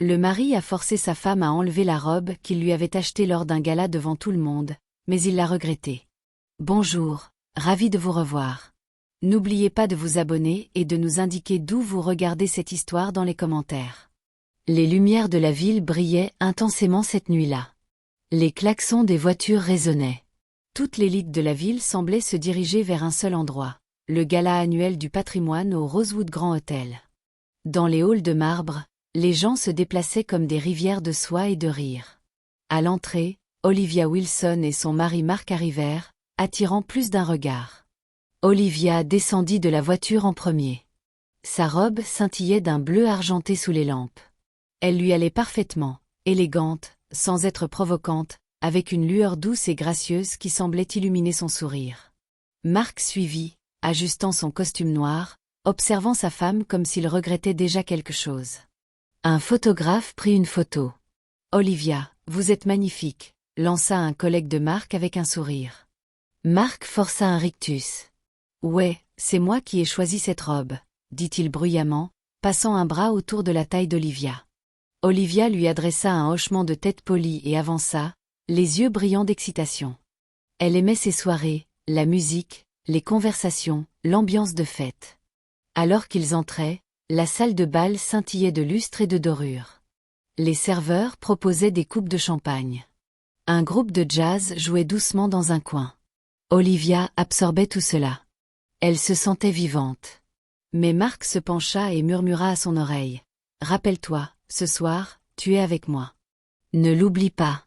Le mari a forcé sa femme à enlever la robe qu'il lui avait achetée lors d'un gala devant tout le monde, mais il l'a regretté. Bonjour, ravi de vous revoir. N'oubliez pas de vous abonner et de nous indiquer d'où vous regardez cette histoire dans les commentaires. Les lumières de la ville brillaient intensément cette nuit-là. Les klaxons des voitures résonnaient. Toute l'élite de la ville semblait se diriger vers un seul endroit, le gala annuel du patrimoine au Rosewood Grand Hotel. Dans les halls de marbre, les gens se déplaçaient comme des rivières de soie et de rire. À l'entrée, Olivia Wilson et son mari Mark arrivèrent, attirant plus d'un regard. Olivia descendit de la voiture en premier. Sa robe scintillait d'un bleu argenté sous les lampes. Elle lui allait parfaitement, élégante, sans être provocante, avec une lueur douce et gracieuse qui semblait illuminer son sourire. Mark suivit, ajustant son costume noir, observant sa femme comme s'il regrettait déjà quelque chose. Un photographe prit une photo. « Olivia, vous êtes magnifique », lança un collègue de Mark avec un sourire. Mark força un rictus. « Ouais, c'est moi qui ai choisi cette robe », dit-il bruyamment, passant un bras autour de la taille d'Olivia. Olivia lui adressa un hochement de tête poli et avança, les yeux brillants d'excitation. Elle aimait ces soirées, la musique, les conversations, l'ambiance de fête. Alors qu'ils entraient, la salle de bal scintillait de lustre et de dorure. Les serveurs proposaient des coupes de champagne. Un groupe de jazz jouait doucement dans un coin. Olivia absorbait tout cela. Elle se sentait vivante. Mais Mark se pencha et murmura à son oreille. « Rappelle-toi, ce soir, tu es avec moi. Ne l'oublie pas. »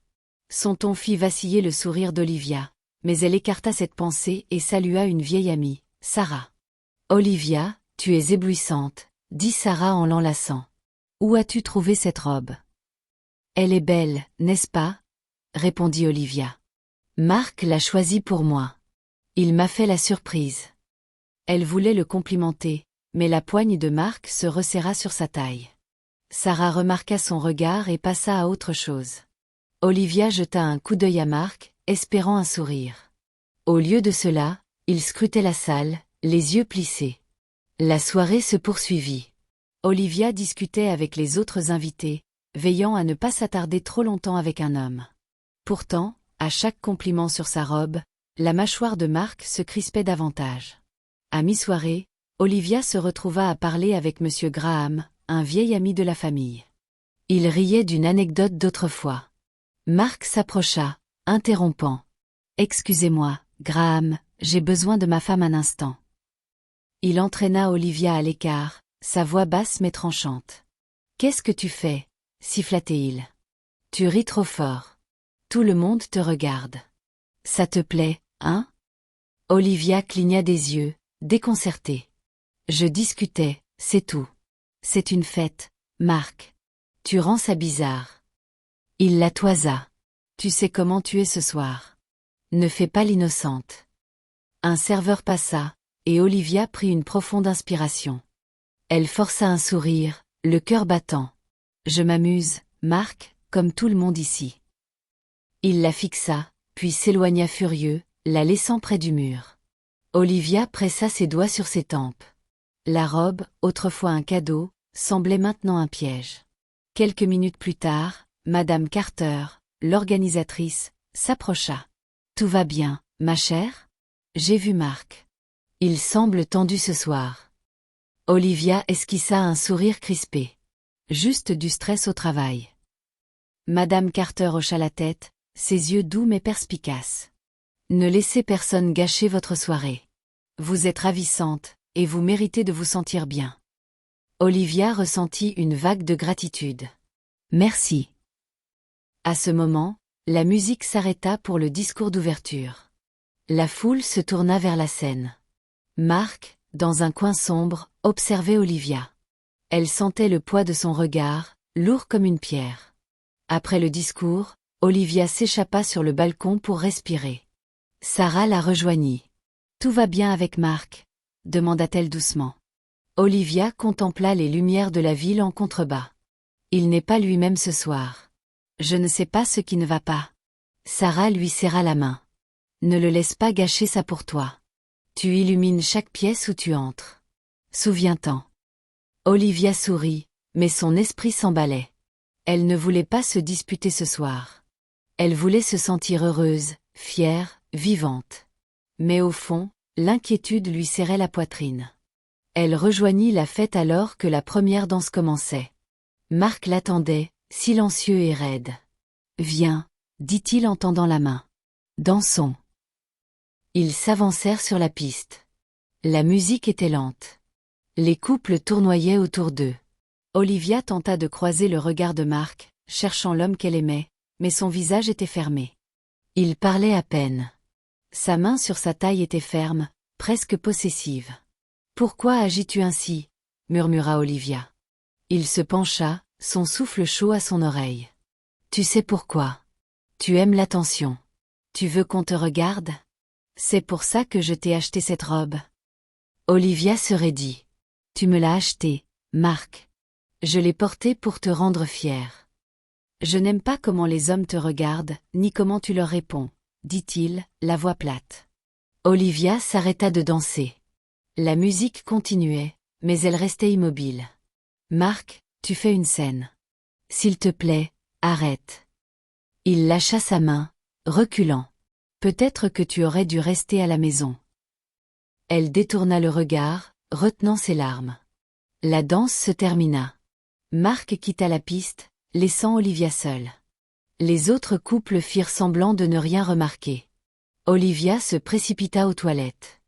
Son ton fit vaciller le sourire d'Olivia, mais elle écarta cette pensée et salua une vieille amie, Sarah. « Olivia, tu es éblouissante, » dit Sarah en l'enlaçant. « Où as-tu trouvé cette robe ? » « Elle est belle, n'est-ce pas ?» répondit Olivia. « Mark l'a choisie pour moi. Il m'a fait la surprise. » Elle voulait le complimenter, mais la poigne de Mark se resserra sur sa taille. Sarah remarqua son regard et passa à autre chose. Olivia jeta un coup d'œil à Mark, espérant un sourire. Au lieu de cela, il scrutait la salle, les yeux plissés. La soirée se poursuivit. Olivia discutait avec les autres invités, veillant à ne pas s'attarder trop longtemps avec un homme. Pourtant, à chaque compliment sur sa robe, la mâchoire de Mark se crispait davantage. À mi-soirée, Olivia se retrouva à parler avec Monsieur Graham, un vieil ami de la famille. Il riait d'une anecdote d'autrefois. Mark s'approcha, interrompant. « Excusez-moi, Graham, j'ai besoin de ma femme un instant. » Il entraîna Olivia à l'écart, sa voix basse mais tranchante. « Qu'est-ce que tu fais ?» siffla-t-il. « Tu ris trop fort. Tout le monde te regarde. Ça te plaît, hein ?» Olivia cligna des yeux, déconcertée. « Je discutais, c'est tout. C'est une fête, Mark. Tu rends ça bizarre. » Il la toisa. « Tu sais comment tu es ce soir. Ne fais pas l'innocente. » Un serveur passa, et Olivia prit une profonde inspiration. Elle força un sourire, le cœur battant. « Je m'amuse, Mark, comme tout le monde ici. » Il la fixa, puis s'éloigna furieux, la laissant près du mur. Olivia pressa ses doigts sur ses tempes. La robe, autrefois un cadeau, semblait maintenant un piège. Quelques minutes plus tard, Madame Carter, l'organisatrice, s'approcha. « Tout va bien, ma chère ? J'ai vu Mark. Il semble tendu ce soir. » Olivia esquissa un sourire crispé. Juste du stress au travail. Madame Carter hocha la tête, ses yeux doux mais perspicaces. « Ne laissez personne gâcher votre soirée. Vous êtes ravissante, et vous méritez de vous sentir bien. » Olivia ressentit une vague de gratitude. « Merci. » À ce moment, la musique s'arrêta pour le discours d'ouverture. La foule se tourna vers la scène. Mark, dans un coin sombre, observait Olivia. Elle sentait le poids de son regard, lourd comme une pierre. Après le discours, Olivia s'échappa sur le balcon pour respirer. Sarah la rejoignit. « Tout va bien avec Mark ?» demanda-t-elle doucement. Olivia contempla les lumières de la ville en contrebas. « Il n'est pas lui-même ce soir. Je ne sais pas ce qui ne va pas. » Sarah lui serra la main. « Ne le laisse pas gâcher ça pour toi. Tu illumines chaque pièce où tu entres. Souviens-t'en. » Olivia sourit, mais son esprit s'emballait. Elle ne voulait pas se disputer ce soir. Elle voulait se sentir heureuse, fière, vivante. Mais au fond, l'inquiétude lui serrait la poitrine. Elle rejoignit la fête alors que la première danse commençait. Marc l'attendait, silencieux et raide. « Viens », dit-il en tendant la main. « Dansons ». Ils s'avancèrent sur la piste. La musique était lente. Les couples tournoyaient autour d'eux. Olivia tenta de croiser le regard de Marc, cherchant l'homme qu'elle aimait, mais son visage était fermé. Il parlait à peine. Sa main sur sa taille était ferme, presque possessive. « Pourquoi agis-tu ainsi » murmura Olivia. Il se pencha, son souffle chaud à son oreille. « Tu sais pourquoi. Tu aimes l'attention. Tu veux qu'on te regarde ? C'est pour ça que je t'ai acheté cette robe. » Olivia se raidit. « Tu me l'as achetée, Marc. Je l'ai portée pour te rendre fière. »« Je n'aime pas comment les hommes te regardent, ni comment tu leur réponds, » dit-il, la voix plate. Olivia s'arrêta de danser. La musique continuait, mais elle restait immobile. « Marc, tu fais une scène. S'il te plaît, arrête. » Il lâcha sa main, reculant. « Peut-être que tu aurais dû rester à la maison. » Elle détourna le regard, retenant ses larmes. La danse se termina. Marc quitta la piste, laissant Olivia seule. Les autres couples firent semblant de ne rien remarquer. Olivia se précipita aux toilettes.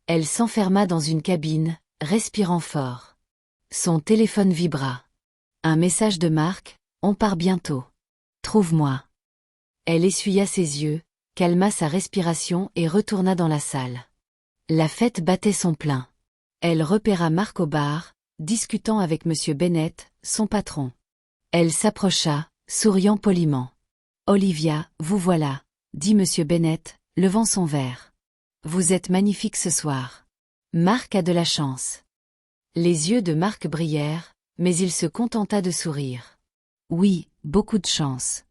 Elle s'enferma dans une cabine, respirant fort. Son téléphone vibra. Un message de Marc, « On part bientôt. Trouve-moi. » Elle essuya ses yeux, calma sa respiration et retourna dans la salle. La fête battait son plein. Elle repéra Marc au bar, discutant avec M. Bennett, son patron. Elle s'approcha, souriant poliment. « Olivia, vous voilà, » dit M. Bennett, levant son verre. « Vous êtes magnifique ce soir. Marc a de la chance. » Les yeux de Marc brillèrent, mais il se contenta de sourire. « Oui, beaucoup de chance. »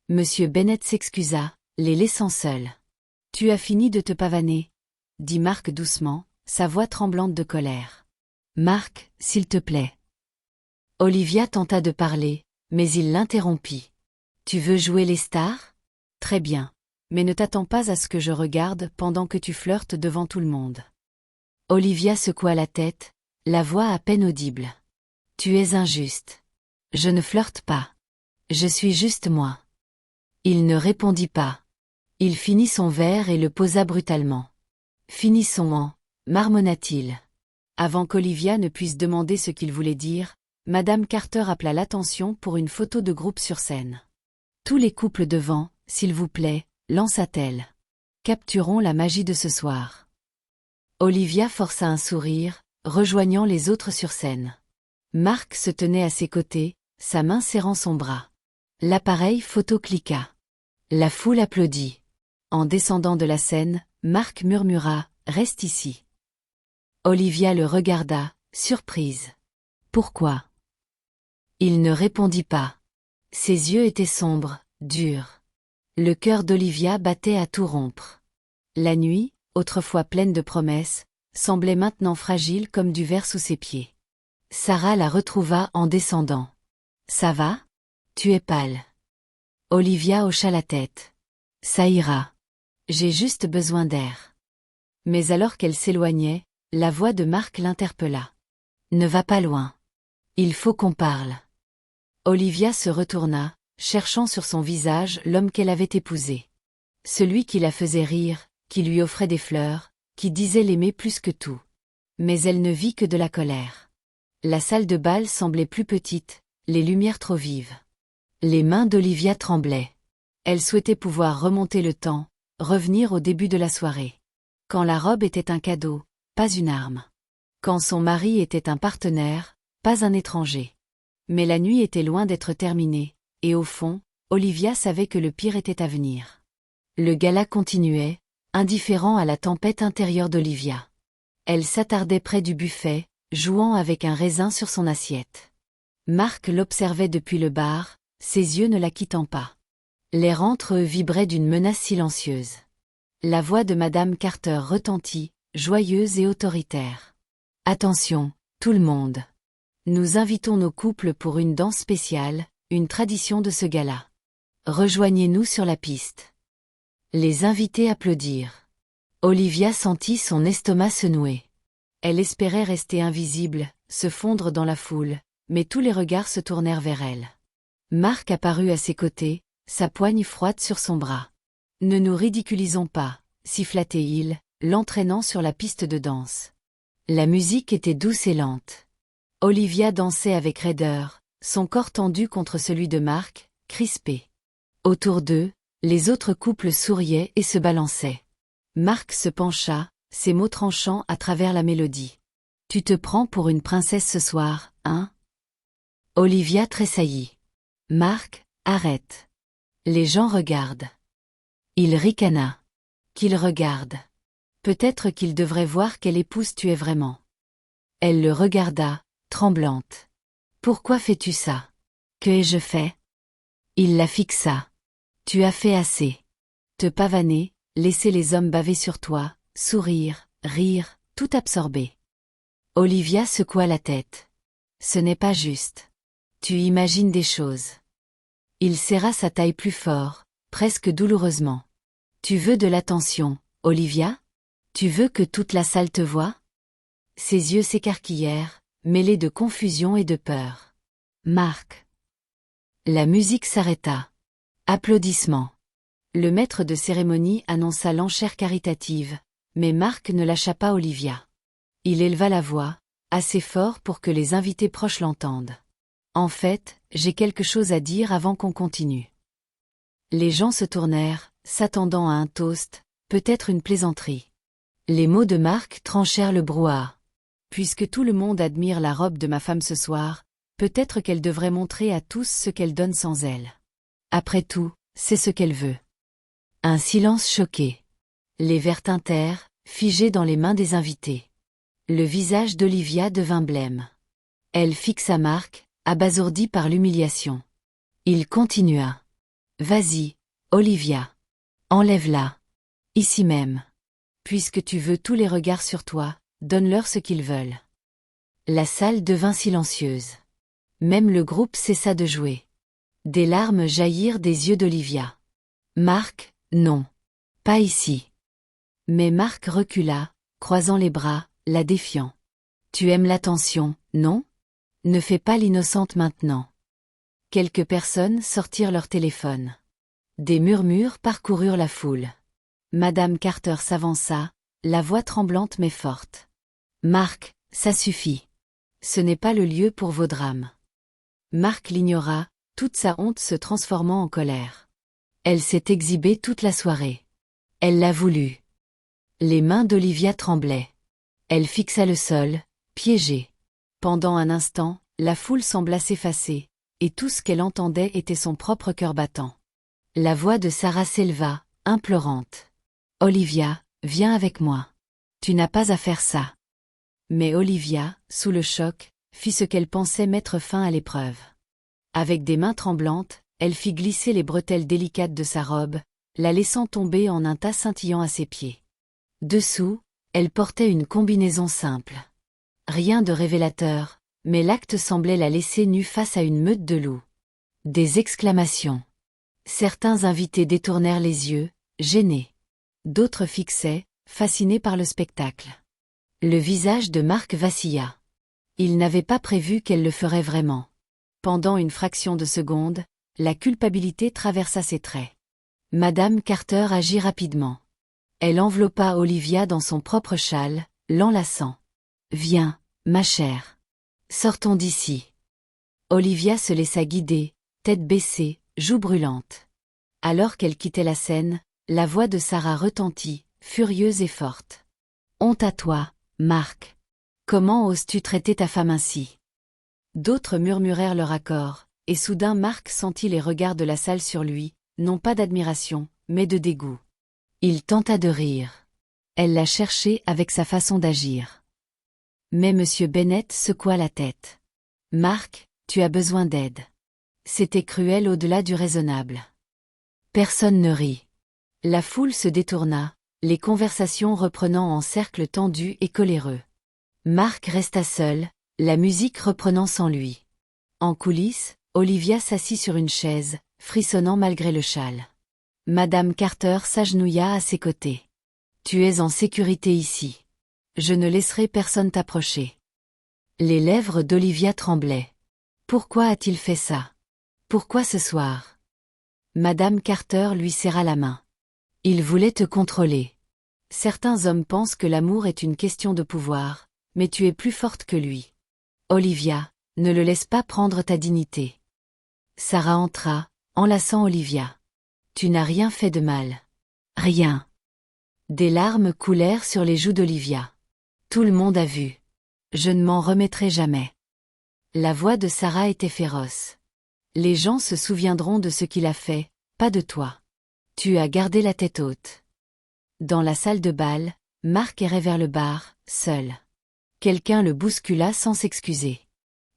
M. Bennett s'excusa, les laissant seuls. « Tu as fini de te pavaner ?» dit Marc doucement, sa voix tremblante de colère. « Marc, s'il te plaît. » Olivia tenta de parler, mais il l'interrompit. « Tu veux jouer les stars ? Très bien. Mais ne t'attends pas à ce que je regarde pendant que tu flirtes devant tout le monde. » Olivia secoua la tête, la voix à peine audible. « Tu es injuste. Je ne flirte pas. Je suis juste moi. » Il ne répondit pas. Il finit son verre et le posa brutalement. « Finissons en, » marmonna-t-il. Avant qu'Olivia ne puisse demander ce qu'il voulait dire, Madame Carter appela l'attention pour une photo de groupe sur scène. « Tous les couples devant, s'il vous plaît, » lança-t-elle. « Capturons la magie de ce soir. » Olivia força un sourire, rejoignant les autres sur scène. Marc se tenait à ses côtés, sa main serrant son bras. L'appareil photo cliqua. La foule applaudit. En descendant de la scène, Marc murmura « Reste ici ». Olivia le regarda, surprise. « Pourquoi ?» Il ne répondit pas. Ses yeux étaient sombres, durs. Le cœur d'Olivia battait à tout rompre. La nuit, autrefois pleine de promesses, semblait maintenant fragile comme du verre sous ses pieds. Sarah la retrouva en descendant. « Ça va ? Tu es pâle. » Olivia hocha la tête. « Ça ira. J'ai juste besoin d'air. » Mais alors qu'elle s'éloignait, la voix de Marc l'interpella. « Ne va pas loin. Il faut qu'on parle. » Olivia se retourna, cherchant sur son visage l'homme qu'elle avait épousé. Celui qui la faisait rire, qui lui offrait des fleurs, qui disait l'aimer plus que tout. Mais elle ne vit que de la colère. La salle de bal semblait plus petite, les lumières trop vives. Les mains d'Olivia tremblaient. Elle souhaitait pouvoir remonter le temps, revenir au début de la soirée. Quand la robe était un cadeau, pas une arme. Quand son mari était un partenaire, pas un étranger. Mais la nuit était loin d'être terminée, et au fond, Olivia savait que le pire était à venir. Le gala continuait, indifférent à la tempête intérieure d'Olivia. Elle s'attardait près du buffet, jouant avec un raisin sur son assiette. Marc l'observait depuis le bar, ses yeux ne la quittant pas. L'air entre eux vibrait d'une menace silencieuse. La voix de Madame Carter retentit, joyeuse et autoritaire. « Attention, tout le monde. Nous invitons nos couples pour une danse spéciale, une tradition de ce gala. Rejoignez-nous sur la piste. Les invités applaudirent. Olivia sentit son estomac se nouer. Elle espérait rester invisible, se fondre dans la foule, mais tous les regards se tournèrent vers elle. Marc apparut à ses côtés, sa poigne froide sur son bras. « Ne nous ridiculisons pas », siffla-t-il, l'entraînant sur la piste de danse. La musique était douce et lente. Olivia dansait avec raideur, son corps tendu contre celui de Marc, crispé. Autour d'eux, les autres couples souriaient et se balançaient. Marc se pencha, ses mots tranchant à travers la mélodie. « Tu te prends pour une princesse ce soir, hein ?» Olivia tressaillit. « Marc, arrête. Les gens regardent. » Il ricana. « Qu'ils regardent. Peut-être qu'ils devraient voir quelle épouse tu es vraiment. » Elle le regarda, tremblante. « Pourquoi fais-tu ça? Que ai-je fait ?» Il la fixa. « Tu as fait assez. Te pavaner, laisser les hommes baver sur toi, sourire, rire, tout absorber. » Olivia secoua la tête. « Ce n'est pas juste. Tu imagines des choses. » Il serra sa taille plus fort, presque douloureusement. « Tu veux de l'attention, Olivia? Tu veux que toute la salle te voie ?» Ses yeux s'écarquillèrent, mêlés de confusion et de peur. « Marc !» La musique s'arrêta. Applaudissements. Le maître de cérémonie annonça l'enchère caritative, mais Marc ne lâcha pas Olivia. Il éleva la voix, assez fort pour que les invités proches l'entendent. « En fait, j'ai quelque chose à dire avant qu'on continue. » Les gens se tournèrent, s'attendant à un toast, peut-être une plaisanterie. Les mots de Marc tranchèrent le brouhaha. « Puisque tout le monde admire la robe de ma femme ce soir, peut-être qu'elle devrait montrer à tous ce qu'elle donne sans elle. Après tout, c'est ce qu'elle veut. » Un silence choqué. Les verres tintèrent, figés dans les mains des invités. Le visage d'Olivia devint blême. Elle fixa Marc, abasourdi par l'humiliation. Il continua. « Vas-y, Olivia. Enlève-la. Ici même. Puisque tu veux tous les regards sur toi, donne-leur ce qu'ils veulent. » La salle devint silencieuse. Même le groupe cessa de jouer. Des larmes jaillirent des yeux d'Olivia. « Marc, non. Pas ici. » Mais Marc recula, croisant les bras, la défiant. « Tu aimes l'attention, non? Ne fais pas l'innocente maintenant. » Quelques personnes sortirent leur téléphone. Des murmures parcoururent la foule. Madame Carter s'avança, la voix tremblante mais forte. « Marc, ça suffit. Ce n'est pas le lieu pour vos drames. » Marc l'ignora, toute sa honte se transformant en colère. Elle s'est exhibée toute la soirée. Elle l'a voulu. Les mains d'Olivia tremblaient. Elle fixa le sol, piégée. Pendant un instant, la foule sembla s'effacer, et tout ce qu'elle entendait était son propre cœur battant. La voix de Sarah s'éleva, implorante. « Olivia, viens avec moi. Tu n'as pas à faire ça. » Mais Olivia, sous le choc, fit ce qu'elle pensait mettre fin à l'épreuve. Avec des mains tremblantes, elle fit glisser les bretelles délicates de sa robe, la laissant tomber en un tas scintillant à ses pieds. Dessous, elle portait une combinaison simple. Rien de révélateur, mais l'acte semblait la laisser nue face à une meute de loups. Des exclamations. Certains invités détournèrent les yeux, gênés. D'autres fixaient, fascinés par le spectacle. Le visage de Marc vacilla. Il n'avait pas prévu qu'elle le ferait vraiment. Pendant une fraction de seconde, la culpabilité traversa ses traits. Madame Carter agit rapidement. Elle enveloppa Olivia dans son propre châle, l'enlaçant. « Viens, ma chère. Sortons d'ici. » Olivia se laissa guider, tête baissée, joues brûlantes. Alors qu'elle quittait la scène, la voix de Sarah retentit, furieuse et forte. « Honte à toi, Marc. Comment oses-tu traiter ta femme ainsi ?» D'autres murmurèrent leur accord, et soudain Marc sentit les regards de la salle sur lui, non pas d'admiration, mais de dégoût. Il tenta de rire. Elle l'a cherché avec sa façon d'agir. Mais M. Bennett secoua la tête. « Marc, tu as besoin d'aide. » C'était cruel au-delà du raisonnable. Personne ne rit. La foule se détourna, les conversations reprenant en cercle tendu et coléreux. Marc resta seul, la musique reprenant sans lui. En coulisses, Olivia s'assit sur une chaise, frissonnant malgré le châle. Madame Carter s'agenouilla à ses côtés. Tu es en sécurité ici. Je ne laisserai personne t'approcher. Les lèvres d'Olivia tremblaient. Pourquoi a-t-il fait ça? Pourquoi ce soir? Madame Carter lui serra la main. Il voulait te contrôler. Certains hommes pensent que l'amour est une question de pouvoir, mais tu es plus forte que lui. Olivia, ne le laisse pas prendre ta dignité. Sarah entra, enlaçant Olivia. Tu n'as rien fait de mal. Rien. Des larmes coulèrent sur les joues d'Olivia. Tout le monde a vu. Je ne m'en remettrai jamais. La voix de Sarah était féroce. Les gens se souviendront de ce qu'il a fait, pas de toi. Tu as gardé la tête haute. Dans la salle de bal, Mark errait vers le bar, seul. Quelqu'un le bouscula sans s'excuser.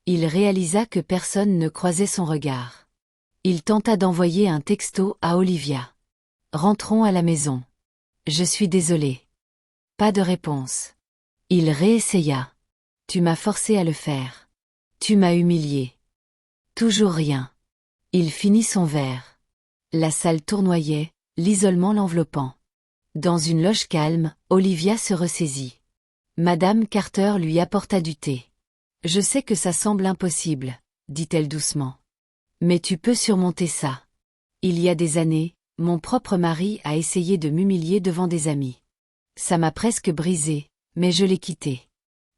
Il réalisa que personne ne croisait son regard. Il tenta d'envoyer un texto à Olivia. Rentrons à la maison. Je suis désolé. Pas de réponse. Il réessaya. Tu m'as forcé à le faire. Tu m'as humilié. Toujours rien. Il finit son verre. La salle tournoyait, l'isolement l'enveloppant. Dans une loge calme, Olivia se ressaisit. Madame Carter lui apporta du thé. Je sais que ça semble impossible, dit-elle doucement. Mais tu peux surmonter ça. Il y a des années, mon propre mari a essayé de m'humilier devant des amis. Ça m'a presque brisé, mais je l'ai quitté.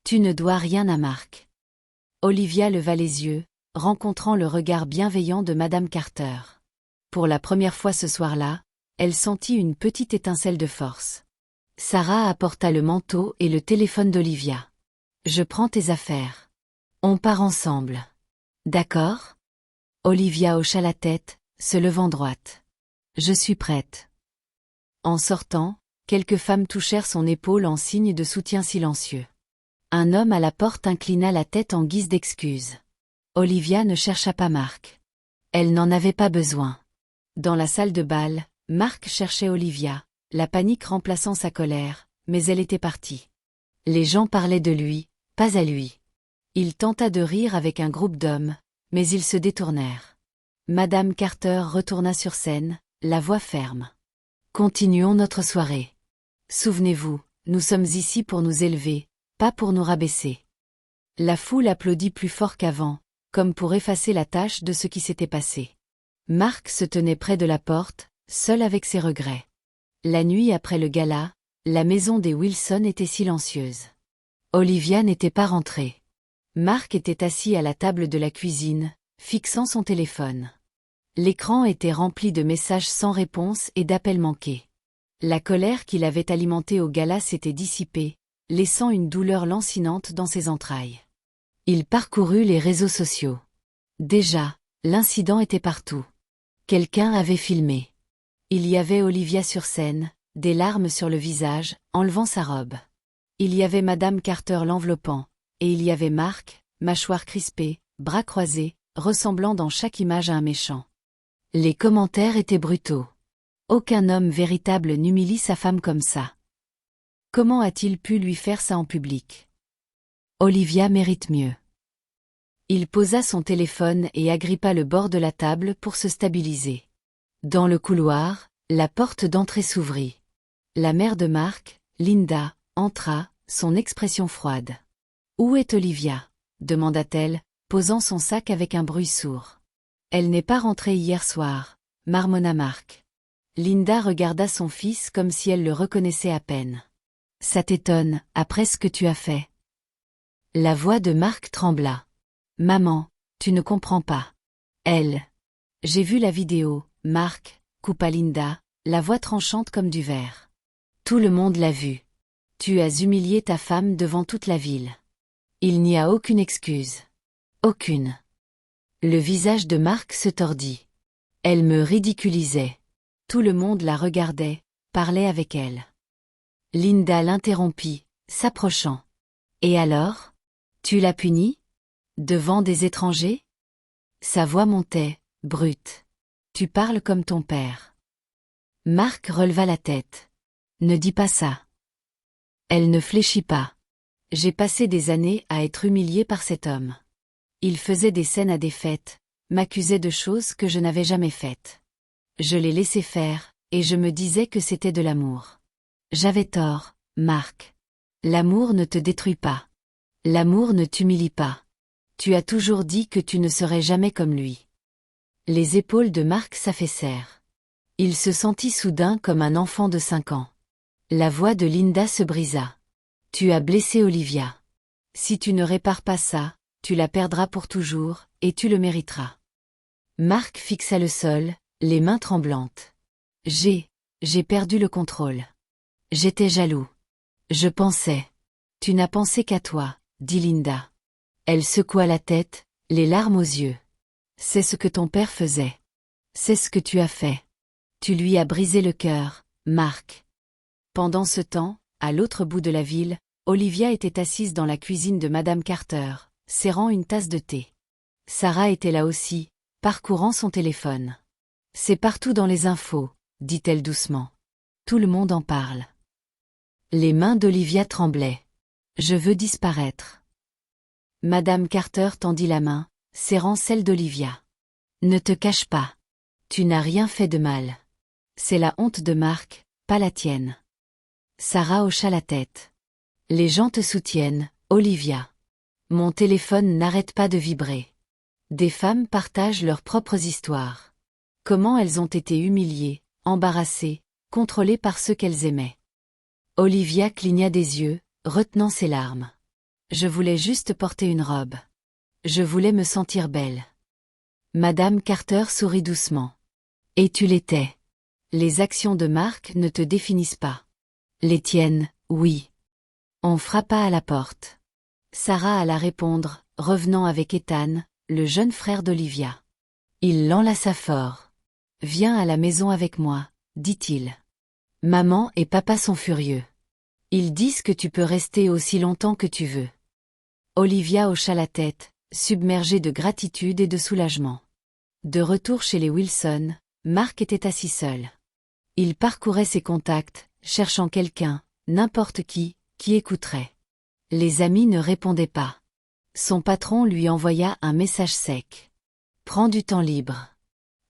Tu ne dois rien à Mark. Olivia leva les yeux, rencontrant le regard bienveillant de Madame Carter. Pour la première fois ce soir-là, elle sentit une petite étincelle de force. Sarah apporta le manteau et le téléphone d'Olivia. Je prends tes affaires. On part ensemble. D'accord? Olivia hocha la tête, se levant droite. Je suis prête. En sortant, quelques femmes touchèrent son épaule en signe de soutien silencieux. Un homme à la porte inclina la tête en guise d'excuse. Olivia ne chercha pas Mark. Elle n'en avait pas besoin. Dans la salle de bal, Mark cherchait Olivia, la panique remplaçant sa colère, mais elle était partie. Les gens parlaient de lui, pas à lui. Il tenta de rire avec un groupe d'hommes, mais ils se détournèrent. Madame Carter retourna sur scène, la voix ferme. Continuons notre soirée. Souvenez-vous, nous sommes ici pour nous élever, pas pour nous rabaisser. La foule applaudit plus fort qu'avant, comme pour effacer la tache de ce qui s'était passé. Mark se tenait près de la porte, seul avec ses regrets. La nuit après le gala, la maison des Wilson était silencieuse. Olivia n'était pas rentrée. Mark était assis à la table de la cuisine, fixant son téléphone. L'écran était rempli de messages sans réponse et d'appels manqués. La colère qu'il avait alimentée au gala s'était dissipée, laissant une douleur lancinante dans ses entrailles. Il parcourut les réseaux sociaux. Déjà, l'incident était partout. Quelqu'un avait filmé. Il y avait Olivia sur scène, des larmes sur le visage, enlevant sa robe. Il y avait Madame Carter l'enveloppant, et il y avait Mark, mâchoire crispée, bras croisés, ressemblant dans chaque image à un méchant. Les commentaires étaient brutaux. Aucun homme véritable n'humilie sa femme comme ça. Comment a-t-il pu lui faire ça en public? Olivia mérite mieux. Il posa son téléphone et agrippa le bord de la table pour se stabiliser. Dans le couloir, la porte d'entrée s'ouvrit. La mère de Mark, Linda, entra, son expression froide. « Où est Olivia ?» demanda-t-elle, posant son sac avec un bruit sourd. « Elle n'est pas rentrée hier soir », marmonna Mark. Linda regarda son fils comme si elle le reconnaissait à peine. « Ça t'étonne, après ce que tu as fait ?» La voix de Mark trembla. « Maman, tu ne comprends pas. Elle. J'ai vu la vidéo, Mark, coupa Linda, la voix tranchante comme du verre. Tout le monde l'a vu. Tu as humilié ta femme devant toute la ville. Il n'y a aucune excuse. Aucune. » Le visage de Mark se tordit. Elle me ridiculisait. Tout le monde la regardait, parlait avec elle. Linda l'interrompit, s'approchant. « Et alors? Tu l'as punie? Devant des étrangers ?» Sa voix montait, brute. « Tu parles comme ton père. » Mark releva la tête. « Ne dis pas ça. » Elle ne fléchit pas. J'ai passé des années à être humiliée par cet homme. Il faisait des scènes à des fêtes, m'accusait de choses que je n'avais jamais faites. Je l'ai laissé faire, et je me disais que c'était de l'amour. J'avais tort, Marc. L'amour ne te détruit pas. L'amour ne t'humilie pas. Tu as toujours dit que tu ne serais jamais comme lui. Les épaules de Marc s'affaissèrent. Il se sentit soudain comme un enfant de 5 ans. La voix de Linda se brisa. Tu as blessé Olivia. Si tu ne répares pas ça, tu la perdras pour toujours, et tu le mériteras. Marc fixa le sol, les mains tremblantes. J'ai perdu le contrôle. J'étais jaloux. Je pensais. Tu n'as pensé qu'à toi, dit Linda. Elle secoua la tête, les larmes aux yeux. C'est ce que ton père faisait. C'est ce que tu as fait. Tu lui as brisé le cœur, Marc. Pendant ce temps, à l'autre bout de la ville, Olivia était assise dans la cuisine de Madame Carter, serrant une tasse de thé. Sarah était là aussi, parcourant son téléphone. C'est partout dans les infos, dit-elle doucement. Tout le monde en parle. Les mains d'Olivia tremblaient. Je veux disparaître. Madame Carter tendit la main, serrant celle d'Olivia. Ne te cache pas. Tu n'as rien fait de mal. C'est la honte de Marc, pas la tienne. Sarah hocha la tête. Les gens te soutiennent, Olivia. Mon téléphone n'arrête pas de vibrer. Des femmes partagent leurs propres histoires. Comment elles ont été humiliées, embarrassées, contrôlées par ceux qu'elles aimaient. Olivia cligna des yeux, retenant ses larmes. Je voulais juste porter une robe. Je voulais me sentir belle. Madame Carter sourit doucement. Et tu l'étais. Les actions de Marc ne te définissent pas. Les tiennes, oui. On frappa à la porte. Sarah alla répondre, revenant avec Ethan, le jeune frère d'Olivia. Il l'enlaça fort. Viens à la maison avec moi, dit-il. Maman et papa sont furieux. Ils disent que tu peux rester aussi longtemps que tu veux. Olivia hocha la tête, submergée de gratitude et de soulagement. De retour chez les Wilson, Marc était assis seul. Il parcourait ses contacts, cherchant quelqu'un, n'importe qui écouterait. Les amis ne répondaient pas. Son patron lui envoya un message sec. Prends du temps libre.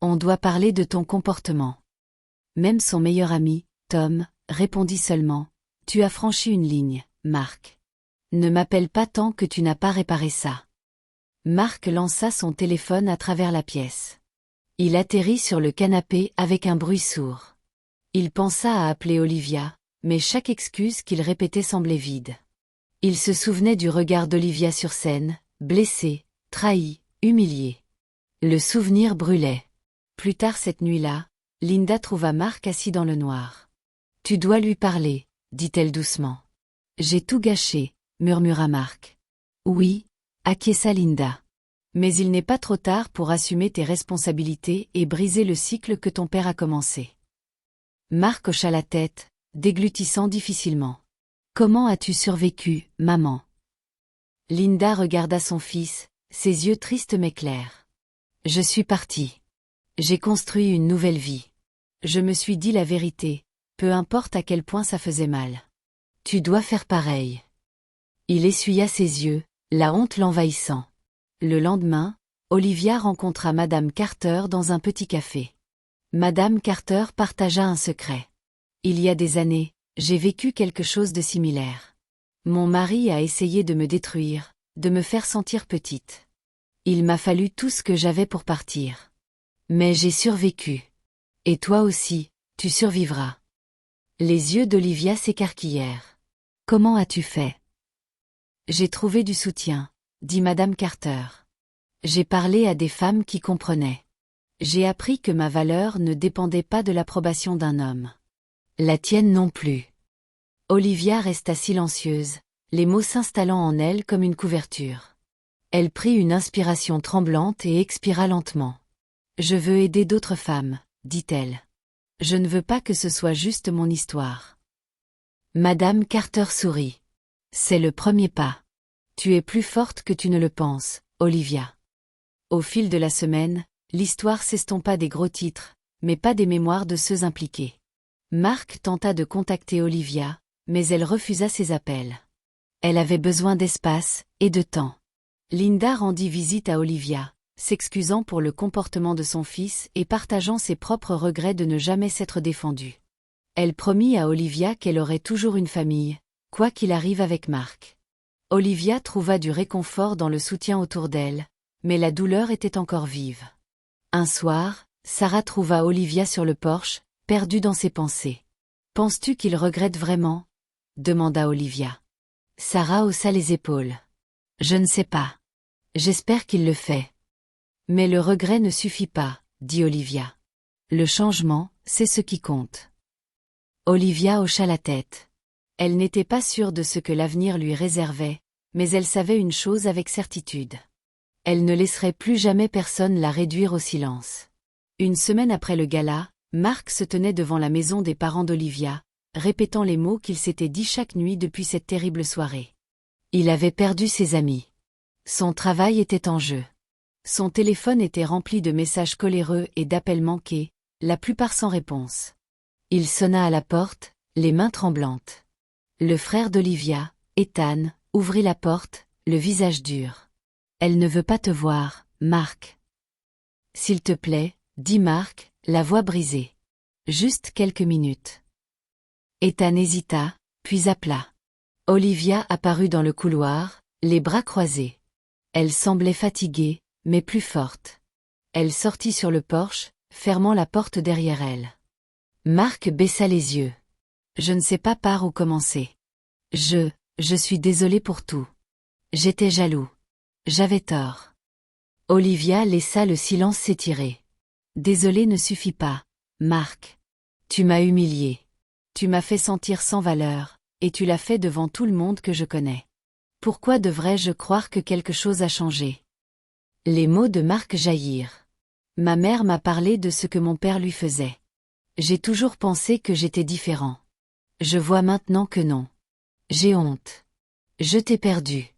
On doit parler de ton comportement. Même son meilleur ami, Tom, répondit seulement. Tu as franchi une ligne, Marc. Ne m'appelle pas tant que tu n'as pas réparé ça. Marc lança son téléphone à travers la pièce. Il atterrit sur le canapé avec un bruit sourd. Il pensa à appeler Olivia, mais chaque excuse qu'il répétait semblait vide. Il se souvenait du regard d'Olivia sur scène, blessée, trahie, humiliée. Le souvenir brûlait. Plus tard cette nuit-là, Linda trouva Marc assis dans le noir. « Tu dois lui parler, » dit-elle doucement. « J'ai tout gâché, » murmura Marc. « Oui, » acquiesça Linda. « Mais il n'est pas trop tard pour assumer tes responsabilités et briser le cycle que ton père a commencé. » Marc hocha la tête, déglutissant difficilement. « Comment as-tu survécu, maman ?» Linda regarda son fils, ses yeux tristes mais clairs. « Je suis partie. J'ai construit une nouvelle vie. Je me suis dit la vérité, peu importe à quel point ça faisait mal. Tu dois faire pareil. » Il essuya ses yeux, la honte l'envahissant. Le lendemain, Olivia rencontra Madame Carter dans un petit café. Madame Carter partagea un secret. « Il y a des années, j'ai vécu quelque chose de similaire. Mon mari a essayé de me détruire, de me faire sentir petite. Il m'a fallu tout ce que j'avais pour partir. Mais j'ai survécu. Et toi aussi, tu survivras. » Les yeux d'Olivia s'écarquillèrent. « Comment as-tu fait ?»« J'ai trouvé du soutien, » dit Madame Carter. « J'ai parlé à des femmes qui comprenaient. J'ai appris que ma valeur ne dépendait pas de l'approbation d'un homme. La tienne non plus. » Olivia resta silencieuse, les mots s'installant en elle comme une couverture. Elle prit une inspiration tremblante et expira lentement. « Je veux aider d'autres femmes, » dit-elle. « Je ne veux pas que ce soit juste mon histoire. » Madame Carter sourit. « C'est le premier pas. Tu es plus forte que tu ne le penses, Olivia. » Au fil de la semaine, l'histoire s'estompa des gros titres, mais pas des mémoires de ceux impliqués. Marc tenta de contacter Olivia, mais elle refusa ses appels. Elle avait besoin d'espace et de temps. Linda rendit visite à Olivia, s'excusant pour le comportement de son fils et partageant ses propres regrets de ne jamais s'être défendue. Elle promit à Olivia qu'elle aurait toujours une famille, quoi qu'il arrive avec Mark. Olivia trouva du réconfort dans le soutien autour d'elle, mais la douleur était encore vive. Un soir, Sarah trouva Olivia sur le porche, perdue dans ses pensées. « Penses-tu qu'il regrette vraiment ?» demanda Olivia. Sarah haussa les épaules. « Je ne sais pas. J'espère qu'il le fait. » « Mais le regret ne suffit pas, » dit Olivia. « Le changement, c'est ce qui compte. » Olivia hocha la tête. Elle n'était pas sûre de ce que l'avenir lui réservait, mais elle savait une chose avec certitude. Elle ne laisserait plus jamais personne la réduire au silence. Une semaine après le gala, Mark se tenait devant la maison des parents d'Olivia, répétant les mots qu'il s'était dit chaque nuit depuis cette terrible soirée. Il avait perdu ses amis. Son travail était en jeu. Son téléphone était rempli de messages coléreux et d'appels manqués, la plupart sans réponse. Il sonna à la porte, les mains tremblantes. Le frère d'Olivia, Ethan, ouvrit la porte, le visage dur. « Elle ne veut pas te voir, Mark. »« S'il te plaît, » dit Mark, la voix brisée. « Juste quelques minutes. » Ethan hésita, puis appela. Olivia apparut dans le couloir, les bras croisés. Elle semblait fatiguée, mais plus forte. Elle sortit sur le porche, fermant la porte derrière elle. Mark baissa les yeux. « Je ne sais pas par où commencer. Je suis désolée pour tout. J'étais jaloux. J'avais tort. » Olivia laissa le silence s'étirer. « Désolée ne suffit pas, Mark. Tu m'as humiliée. Tu m'as fait sentir sans valeur, et tu l'as fait devant tout le monde que je connais. Pourquoi devrais-je croire que quelque chose a changé ?» Les mots de Mark jaillirent. « Ma mère m'a parlé de ce que mon père lui faisait. J'ai toujours pensé que j'étais différent. Je vois maintenant que non. J'ai honte. Je t'ai perdu.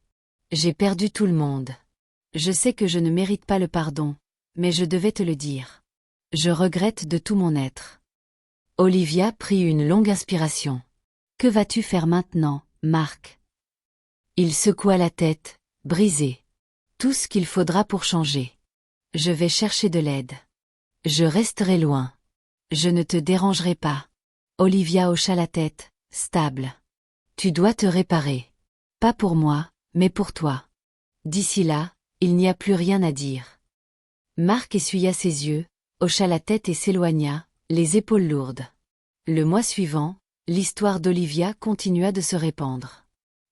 J'ai perdu tout le monde. Je sais que je ne mérite pas le pardon, mais je devais te le dire. Je regrette de tout mon être. » Olivia prit une longue inspiration. « Que vas-tu faire maintenant, Mark ?» Il secoua la tête, brisé. « Tout ce qu'il faudra pour changer. Je vais chercher de l'aide. Je resterai loin. Je ne te dérangerai pas. » Olivia hocha la tête, stable. « Tu dois te réparer. Pas pour moi, mais pour toi. D'ici là, il n'y a plus rien à dire. » Mark essuya ses yeux, hocha la tête et s'éloigna, les épaules lourdes. Le mois suivant, l'histoire d'Olivia continua de se répandre.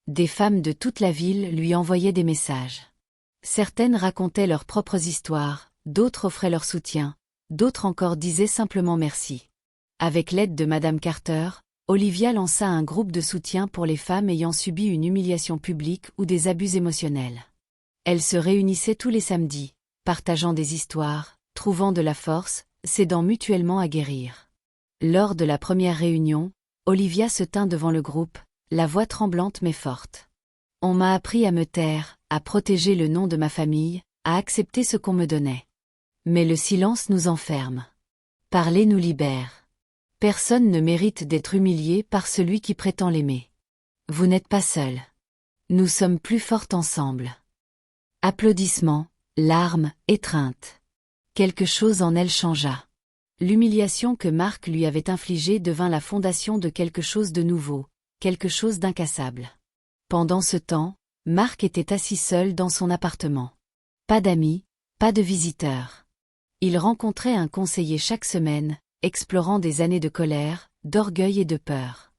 Des femmes de toute la ville lui envoyaient des messages. Certaines racontaient leurs propres histoires, d'autres offraient leur soutien, d'autres encore disaient simplement merci. Avec l'aide de Madame Carter, Olivia lança un groupe de soutien pour les femmes ayant subi une humiliation publique ou des abus émotionnels. Elles se réunissaient tous les samedis, partageant des histoires, trouvant de la force, s'aidant mutuellement à guérir. Lors de la première réunion, Olivia se tint devant le groupe, la voix tremblante mais forte. « On m'a appris à me taire, à protéger le nom de ma famille, à accepter ce qu'on me donnait. Mais le silence nous enferme. Parler nous libère. Personne ne mérite d'être humilié par celui qui prétend l'aimer. Vous n'êtes pas seul. Nous sommes plus fortes ensemble. » Applaudissements, larmes, étreintes. Quelque chose en elle changea. L'humiliation que Mark lui avait infligée devint la fondation de quelque chose de nouveau, quelque chose d'incassable. Pendant ce temps, Mark était assis seul dans son appartement. Pas d'amis, pas de visiteurs. Il rencontrait un conseiller chaque semaine, explorant des années de colère, d'orgueil et de peur.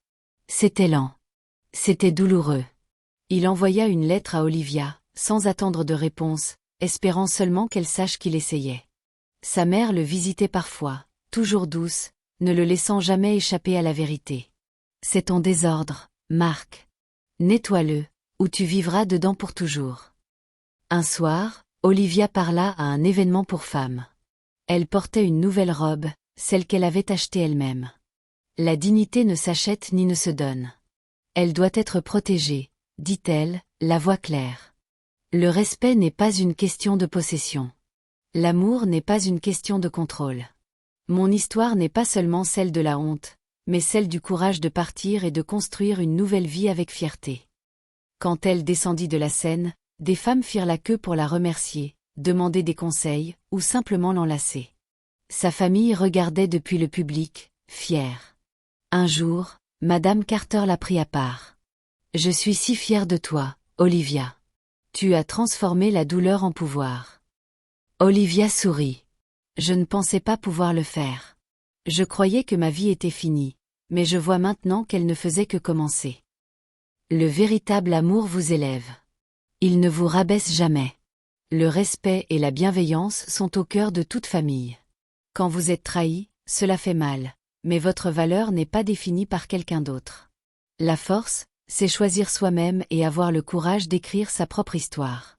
C'était lent. C'était douloureux. Il envoya une lettre à Olivia, sans attendre de réponse, espérant seulement qu'elle sache qu'il essayait. Sa mère le visitait parfois, toujours douce, ne le laissant jamais échapper à la vérité. « C'est en désordre, Mark. Nettoie-le, ou tu vivras dedans pour toujours. » Un soir, Olivia parla à un événement pour femmes. Elle portait une nouvelle robe, celle qu'elle avait achetée elle-même. La dignité ne s'achète ni ne se donne. Elle doit être protégée, dit-elle, la voix claire. Le respect n'est pas une question de possession. L'amour n'est pas une question de contrôle. Mon histoire n'est pas seulement celle de la honte, mais celle du courage de partir et de construire une nouvelle vie avec fierté. Quand elle descendit de la scène, des femmes firent la queue pour la remercier, demander des conseils, ou simplement l'enlacer. Sa famille regardait depuis le public, fière. Un jour, Madame Carter l'a pris à part. « Je suis si fière de toi, Olivia. Tu as transformé la douleur en pouvoir. » Olivia sourit. « Je ne pensais pas pouvoir le faire. Je croyais que ma vie était finie, mais je vois maintenant qu'elle ne faisait que commencer. Le véritable amour vous élève. Il ne vous rabaisse jamais. Le respect et la bienveillance sont au cœur de toute famille. Quand vous êtes trahi, cela fait mal, mais votre valeur n'est pas définie par quelqu'un d'autre. La force, c'est choisir soi-même et avoir le courage d'écrire sa propre histoire. »